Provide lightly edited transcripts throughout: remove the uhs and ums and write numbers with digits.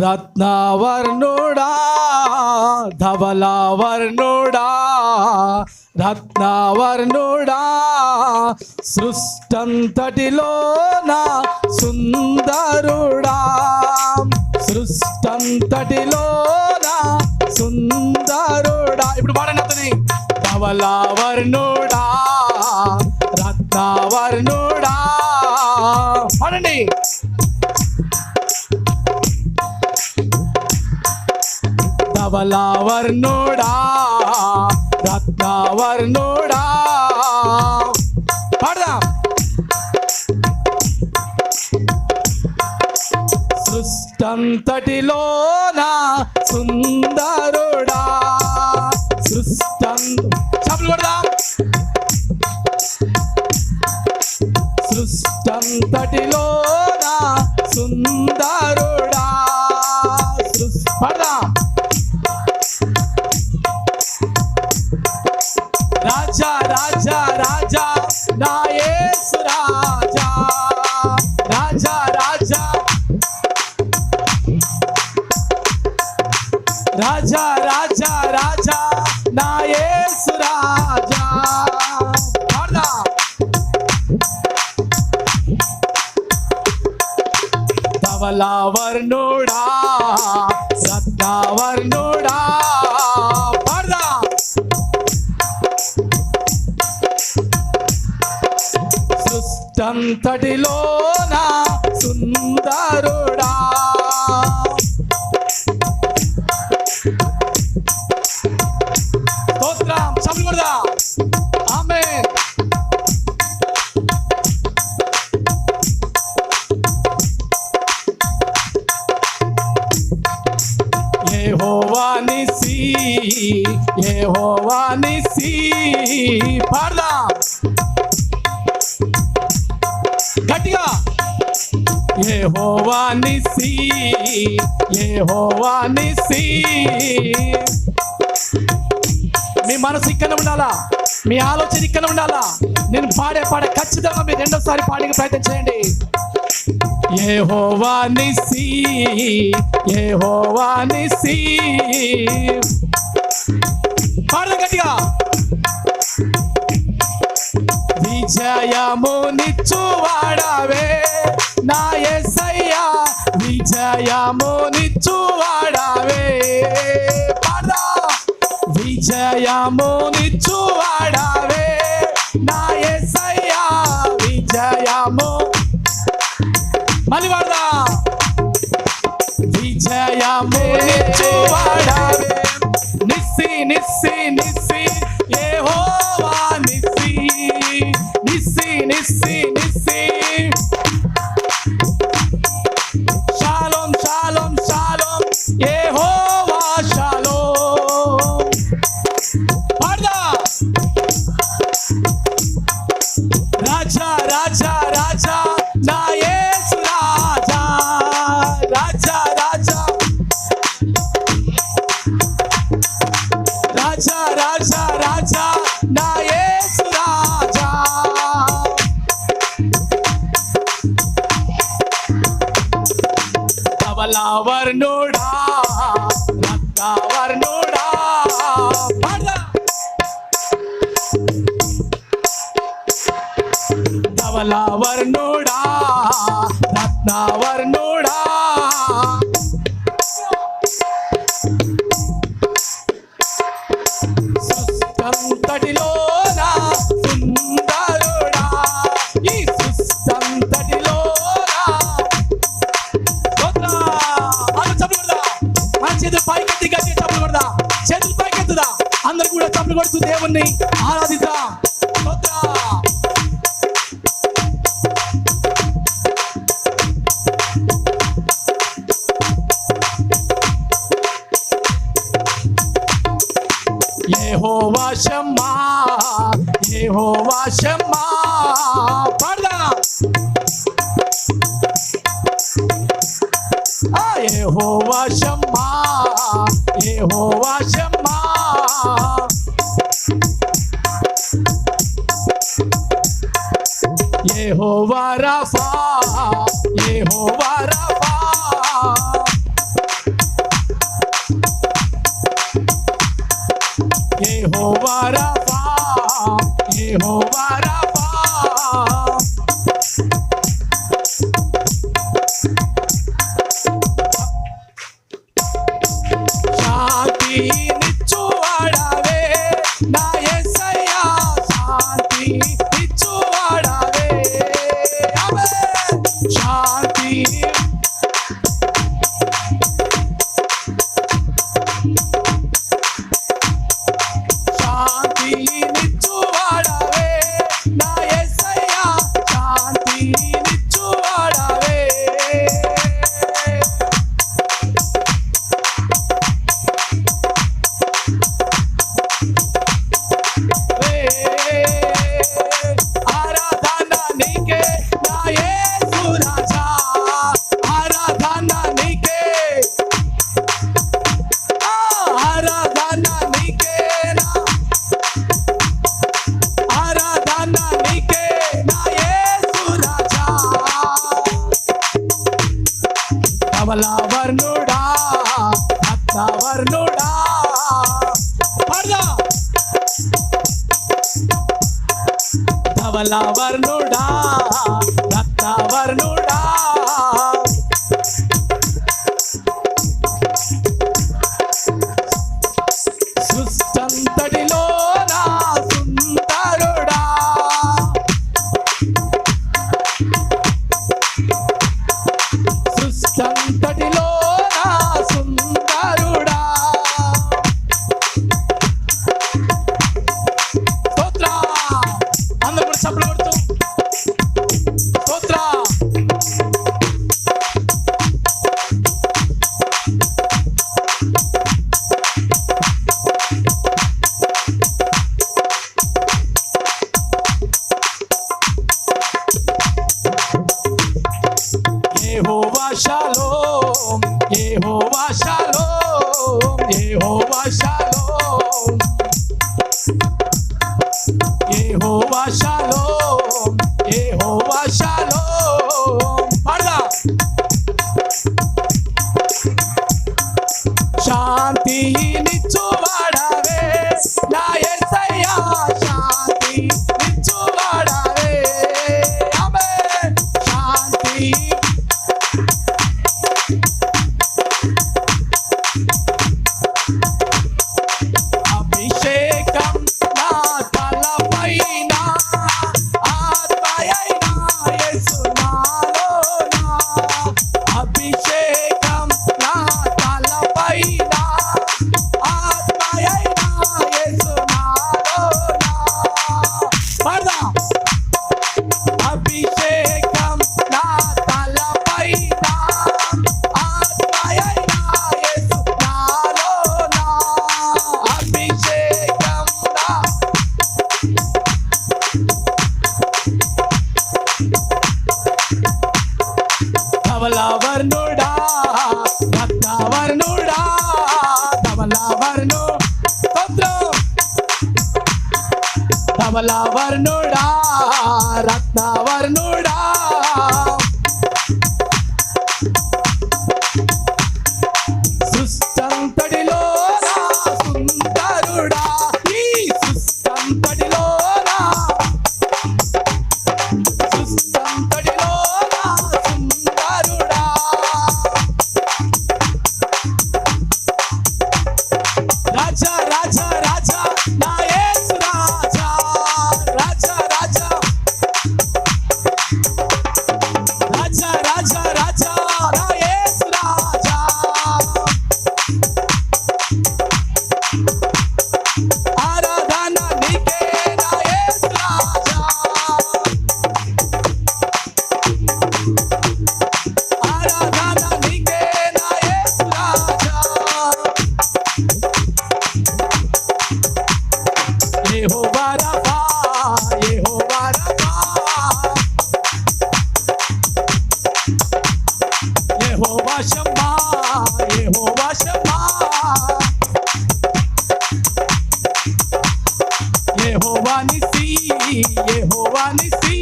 రత్నవర్ణుడా ధవలవర్ణుడా రత్నవర్ణుడా సృష్టంతటిలోన సుందరుడా సృష్టంతటిలోన సుందరుడా. ఇప్పుడు పాడండి అతని. ధవలవర్ణుడా రత్నవర్ణుడా పాడండి. ధవలవర్ణుడా రత్నవర్ణుడా పాడదాం. సృష్టంతటిలోన సుందరుడా చప్పట్లు కొడదాం. సృష్టంతటిలోన సుందరుడా పాడదాం. రాజా రాజా రాజా నా యేసు రాజా రాజా రాజా రాజా రాజా రాజా నా యేసు రాజా పాడదాం. ధవలవర్ణుడా రత్నవర్ణుడా పాడదాం. సృష్టంతటిలోన సుందరుడా స్తోత్రం. చప్పట్లు కొడదాం. ఆమేన్. యెహోవా నిస్సీ యెహోవా నిస్సీ పాడదాం గట్టిగా. యెహోవా నిస్సీ యెహోవా నిస్సీ. మీ మనసు ఇక్కడ ఉండాలా, మీ ఆలోచన ఇక్కడ ఉండాలా. నేను పాడే ఖచ్చితంగా మీరు రెండోసారి పాడే ప్రయత్నం చేయండి. యెహోవా నిస్సీ యెహోవా నిస్సీ పాడదాం గట్టిగా. విజయమునిచ్చువాడవే నా యేసయ్యా విజయమునిచ్చువాడవే పాడదాం. విజయమునిచ్చువాడవే నా యేసయ్యా విజయము మళ్ళీ పాడదాం. విజయమునిచ్చువాడవే Nissi Nissi Nissi Jehovah Nissi Nissi Nissi Nissi. Shalom Shalom Shalom Jehovah Shalom పాడదాం. రాజా రాజా రాజా నా యేసు రాజా రాజా రాజా రాజా రాజా రాజా నా యేసు రాజా. ధవలవర్ణుడా రత్నవర్ణుడా పాడదాం. ధవలవర్ణుడా రత్నవర్ణుడా సృష్టంతటిలోన సుందరుడా ఈ సృష్టంతటిలోన చప్పట్లు కొడదా. మన చేతులు పైకెత్తి గట్టిగా చప్పట్లు కొడదా. చేతులు పైకెత్తుదా. అందరు కూడా చప్పట్లు కొడుతూ దేవుణ్ణి ఆరాధిద్దాం. యెహోవా షమ్మా యెహోవా షమ్మా పాడదాం. యెహోవా షమ్మా యెహోవా షమ్మా యెహోవా రఫా యెహోవా రఫా ధవళవర్ణుడా రత్నవర్ణుడా పాడదా ధవళవర్ణుడా రత్నవర్ణుడా సృష్టంతటిలో నా సుందరుడా సృష్టంతటిలో నా సుందరుడా స్తోత్ర అందరూ కూడా చప్పట్లు కొడుతూ స్తోత్ర యెహోవా shalom Jehovah shalom Jehovah shalom Jehovah shalom Jehovah shalom పాడదా శాంతినిచ్చువాడవే నా యేసయ్యా శాంతినిచ్చువాడవే ఆమేన్ శాంతి అభిషేకం నా తలపైన ఆత్మయైన యేసు నాలోన అభిషేకం నా తలపైన ఆత్మయైన యేసు నాలోన పాడదా అభిషేకం నా తలపైన ఆత్మయైన యేసు నాలోన అభిషేకం నా ధవళవర్ణుడా రత్నవర్ణుడా ధవళవర్ణు స్తోత్రం ధవళవర్ణుడా రత్నవర్ణుడా సృష్టంతటిలో నా సుందరుడా ఈ సృష్టంతటిలో నా సృష్టంతటిలో నా సుందరుడా రాజా రాజా రాజా నా యేసు రాజా రాజా రాజా రాజా రాజా రాజా నా యేసు రాజా ఆరాధన నీకే నా యేసు రాజా ఆరాధన నీకే నా యేసు రాజా యెహోవా రఫా యెహోవా రఫా యెహోవా షమ్మా యెహోవా షమ్మా యెహోవా నిసి యెహోవా నిసి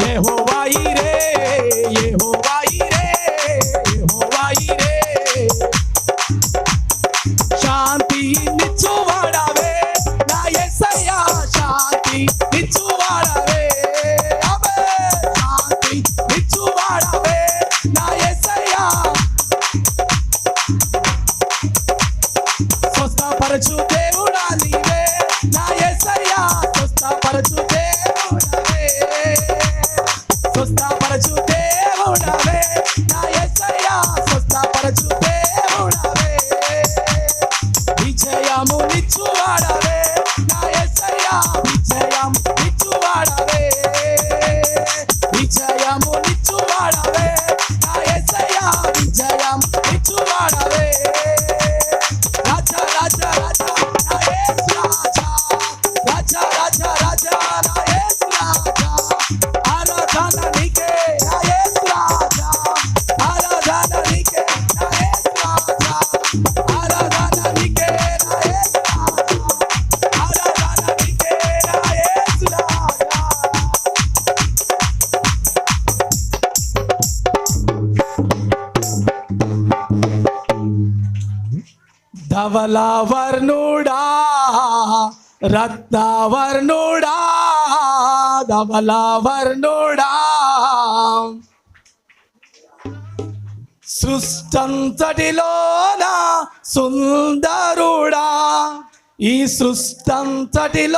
యెహోవా ఈరే యెహోవా ఈరే యెహోవా ఈరే శాంతి నిచ్చువాడవే నా యేసయ్యా శాంతి నిచ్చువాడవే ఆమేన్ శాంతి నిచ్చువాడవే నా యేసయ్యా స్వస్థపరచు దేవుడా నీవే నా యేసయ్యా స్వస్థపరచు దేవుడవే స్వస్థపరచు దేవుడవే నా యేసయ్యా స్వస్థపరచు దేవుడవే విజయము నిచ్చువాడవే నా యేసయ్యా విజయం నిచ్చువాడవే విజయము నిచ్చువాడవే నా యేసయ్యా విజయం నిచ్చువాడవే రాజా రాజా రాజా నా యేసు రాజా రాజా రాజా రాజా నా యేసు రాజా ఆరాధన నీకే ధవలవర్ణుడా రత్నవర్ణుడా ధవలవర్ణుడా సృష్టంతటిలోన సుందరుడా ఈ సృష్టంతటిలోన